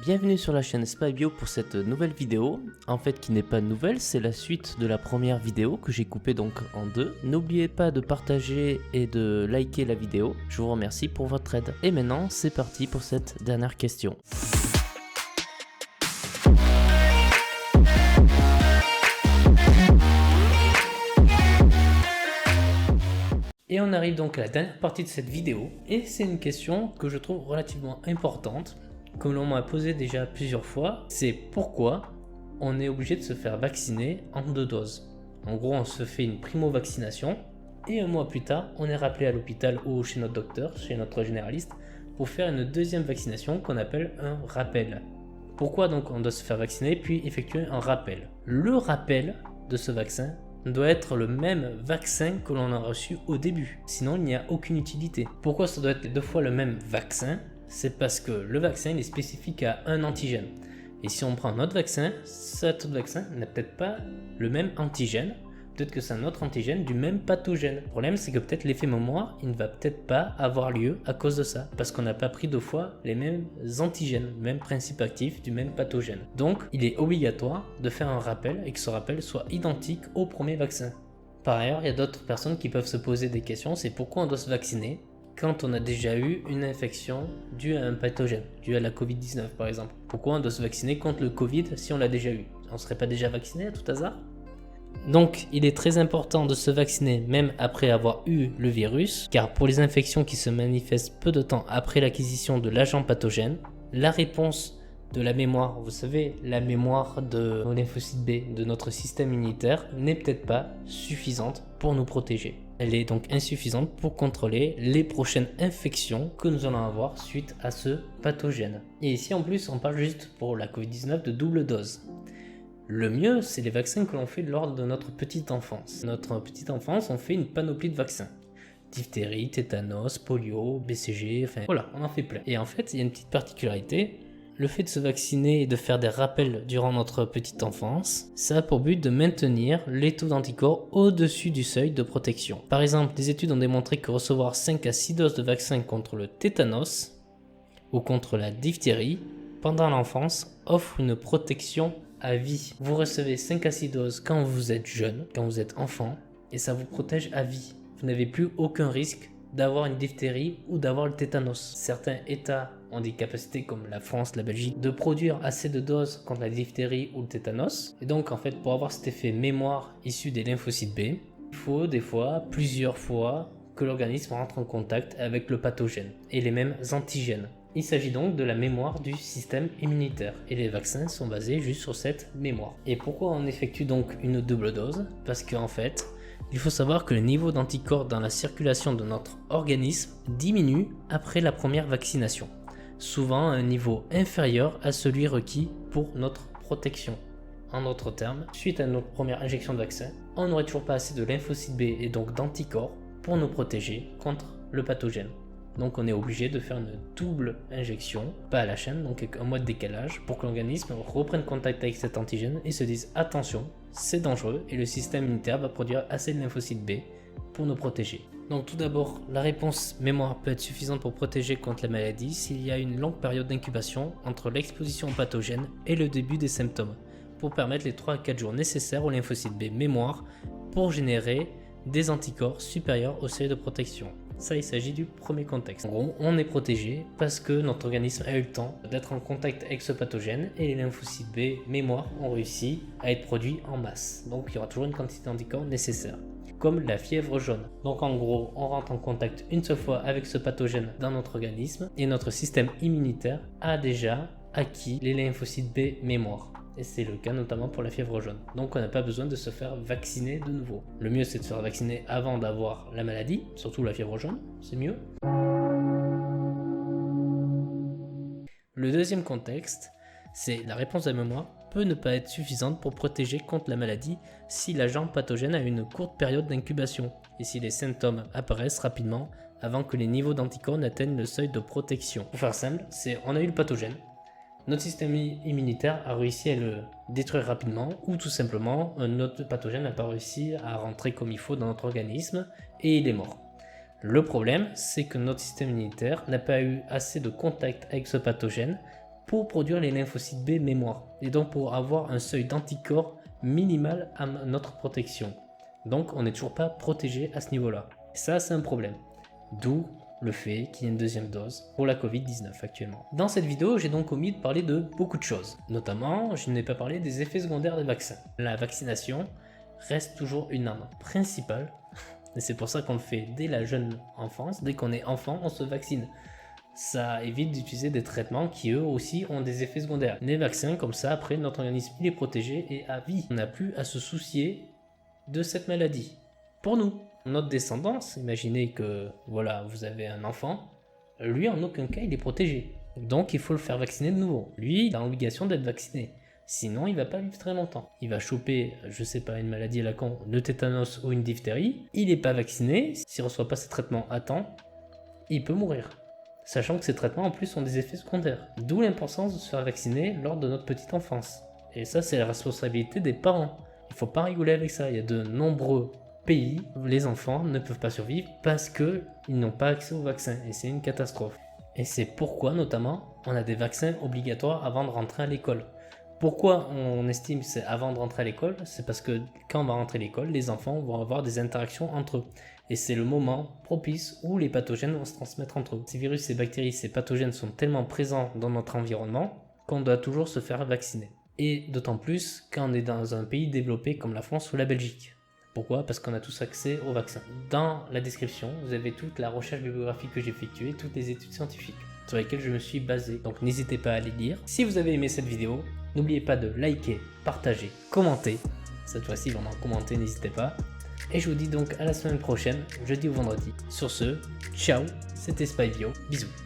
Bienvenue sur la chaîne SpyBio pour cette nouvelle vidéo, en fait qui n'est pas nouvelle, c'est la suite de la première vidéo que j'ai coupée donc en deux. N'oubliez pas de partager et de liker la vidéo, je vous remercie pour votre aide. Et maintenant c'est parti pour cette dernière question. Et on arrive donc à la dernière partie de cette vidéo, et c'est une question que je trouve relativement importante, que l'on m'a posé déjà plusieurs fois, c'est pourquoi on est obligé de se faire vacciner en 2 doses. En gros, on se fait une primo-vaccination, et un mois plus tard, on est rappelé à l'hôpital ou chez notre docteur, chez notre généraliste, pour faire une deuxième vaccination qu'on appelle un rappel. Pourquoi donc on doit se faire vacciner puis effectuer un rappel? Le rappel de ce vaccin doit être le même vaccin que l'on a reçu au début, sinon il n'y a aucune utilité. Pourquoi ça doit être 2 fois le même vaccin? C'est parce que le vaccin il est spécifique à un antigène. Et si on prend un autre vaccin, cet autre vaccin n'a peut-être pas le même antigène, peut-être que c'est un autre antigène du même pathogène. Le problème c'est que peut-être l'effet mémoire, il ne va peut-être pas avoir lieu à cause de ça, parce qu'on n'a pas pris 2 fois les mêmes antigènes, le même principe actif du même pathogène. Donc il est obligatoire de faire un rappel et que ce rappel soit identique au premier vaccin. Par ailleurs, il y a d'autres personnes qui peuvent se poser des questions, c'est pourquoi on doit se vacciner quand on a déjà eu une infection due à un pathogène, due à la Covid-19 par exemple. Pourquoi on doit se vacciner contre le Covid si on l'a déjà eu? On ne serait pas déjà vacciné à tout hasard? Donc il est très important de se vacciner même après avoir eu le virus, car pour les infections qui se manifestent peu de temps après l'acquisition de l'agent pathogène, la réponse de la mémoire, vous savez, la mémoire de nos lymphocytes B, de notre système immunitaire, n'est peut-être pas suffisante pour nous protéger. Elle est donc insuffisante pour contrôler les prochaines infections que nous allons avoir suite à ce pathogène. Et ici en plus on parle juste pour la Covid-19 de double dose. Le mieux, c'est les vaccins que l'on fait lors de notre petite enfance. Notre petite enfance, on fait une panoplie de vaccins. Diphtérie, tétanos, polio, BCG, enfin voilà, on en fait plein. Et en fait, il y a une petite particularité. Le fait de se vacciner et de faire des rappels durant notre petite enfance, ça a pour but de maintenir les taux d'anticorps au-dessus du seuil de protection. Par exemple, des études ont démontré que recevoir 5 à 6 doses de vaccin contre le tétanos ou contre la diphtérie pendant l'enfance offre une protection à vie. Vous recevez 5 à 6 doses quand vous êtes jeune, quand vous êtes enfant, et ça vous protège à vie. Vous n'avez plus aucun risque d'avoir une diphtérie ou d'avoir le tétanos. Certains États ont des capacités comme la France, la Belgique, de produire assez de doses contre la diphtérie ou le tétanos. Et donc en fait, pour avoir cet effet mémoire issu des lymphocytes B, il faut des fois, plusieurs fois, que l'organisme rentre en contact avec le pathogène et les mêmes antigènes. Il s'agit donc de la mémoire du système immunitaire et les vaccins sont basés juste sur cette mémoire. Et pourquoi on effectue donc une double dose? Parce qu'en fait, il faut savoir que le niveau d'anticorps dans la circulation de notre organisme diminue après la première vaccination, souvent à un niveau inférieur à celui requis pour notre protection. En d'autres termes, suite à notre première injection de vaccin, on n'aurait toujours pas assez de lymphocytes B et donc d'anticorps pour nous protéger contre le pathogène. Donc on est obligé de faire une double injection, pas à la chaîne, donc avec un mois de décalage, pour que l'organisme reprenne contact avec cet antigène et se dise attention, c'est dangereux et le système immunitaire va produire assez de lymphocytes B pour nous protéger. Donc tout d'abord, la réponse mémoire peut être suffisante pour protéger contre la maladie s'il y a une longue période d'incubation entre l'exposition au pathogène et le début des symptômes, pour permettre les 3 à 4 jours nécessaires aux lymphocytes B mémoire pour générer des anticorps supérieurs au seuil de protection. Ça, il s'agit du premier contexte. En gros, on est protégé parce que notre organisme a eu le temps d'être en contact avec ce pathogène et les lymphocytes B mémoire ont réussi à être produits en masse. Donc il y aura toujours une quantité d'anticorps nécessaire, comme la fièvre jaune. Donc en gros, on rentre en contact une seule fois avec ce pathogène dans notre organisme et notre système immunitaire a déjà acquis les lymphocytes B mémoire. Et c'est le cas notamment pour la fièvre jaune. Donc on n'a pas besoin de se faire vacciner de nouveau. Le mieux c'est de se faire vacciner avant d'avoir la maladie, surtout la fièvre jaune, c'est mieux. Le deuxième contexte, c'est la réponse à la mémoire peut ne pas être suffisante pour protéger contre la maladie si l'agent pathogène a une courte période d'incubation et si les symptômes apparaissent rapidement avant que les niveaux d'anticorps n'atteignent le seuil de protection. Pour faire simple, c'est on a eu le pathogène. Notre système immunitaire a réussi à le détruire rapidement ou tout simplement notre pathogène n'a pas réussi à rentrer comme il faut dans notre organisme et il est mort. Le problème, c'est que notre système immunitaire n'a pas eu assez de contact avec ce pathogène pour produire les lymphocytes B mémoire et donc pour avoir un seuil d'anticorps minimal à notre protection. Donc on n'est toujours pas protégé à ce niveau-là. Ça, c'est un problème. D'où le fait qu'il y ait une deuxième dose pour la Covid-19 actuellement. Dans cette vidéo, j'ai donc omis de parler de beaucoup de choses. Notamment, je n'ai pas parlé des effets secondaires des vaccins. La vaccination reste toujours une arme principale. Et c'est pour ça qu'on le fait dès la jeune enfance. Dès qu'on est enfant, on se vaccine. Ça évite d'utiliser des traitements qui eux aussi ont des effets secondaires. Les vaccins, comme ça, après, notre organisme il est protégé et à vie. On n'a plus à se soucier de cette maladie. Pour nous, notre descendance, imaginez que voilà, vous avez un enfant, lui en aucun cas il est protégé. Donc il faut le faire vacciner de nouveau. Lui, il a l'obligation d'être vacciné. Sinon, il va pas vivre très longtemps. Il va choper, je sais pas, une maladie à la con, le tétanos ou une diphtérie. Il n'est pas vacciné. S'il ne reçoit pas ses traitements à temps, il peut mourir. Sachant que ces traitements en plus ont des effets secondaires. D'où l'importance de se faire vacciner lors de notre petite enfance. Et ça, c'est la responsabilité des parents. Il ne faut pas rigoler avec ça. Il y a de nombreux pays où les enfants ne peuvent pas survivre parce qu'ils n'ont pas accès aux vaccins. Et c'est une catastrophe. Et c'est pourquoi, notamment, on a des vaccins obligatoires avant de rentrer à l'école. Pourquoi on estime que c'est avant de rentrer à l'école? C'est parce que quand on va rentrer à l'école, les enfants vont avoir des interactions entre eux. Et c'est le moment propice où les pathogènes vont se transmettre entre eux. Ces virus, ces bactéries, ces pathogènes sont tellement présents dans notre environnement qu'on doit toujours se faire vacciner. Et d'autant plus quand on est dans un pays développé comme la France ou la Belgique. Pourquoi? Parce qu'on a tous accès aux vaccins. Dans la description, vous avez toute la recherche bibliographique que j'ai effectuée, toutes les études scientifiques sur lesquelles je me suis basé. Donc n'hésitez pas à les lire. Si vous avez aimé cette vidéo, n'oubliez pas de liker, partager, commenter. Cette fois-ci, vraiment commenter, n'hésitez pas. Et je vous dis donc à la semaine prochaine, jeudi ou vendredi. Sur ce, ciao, c'était SpyBio, bisous.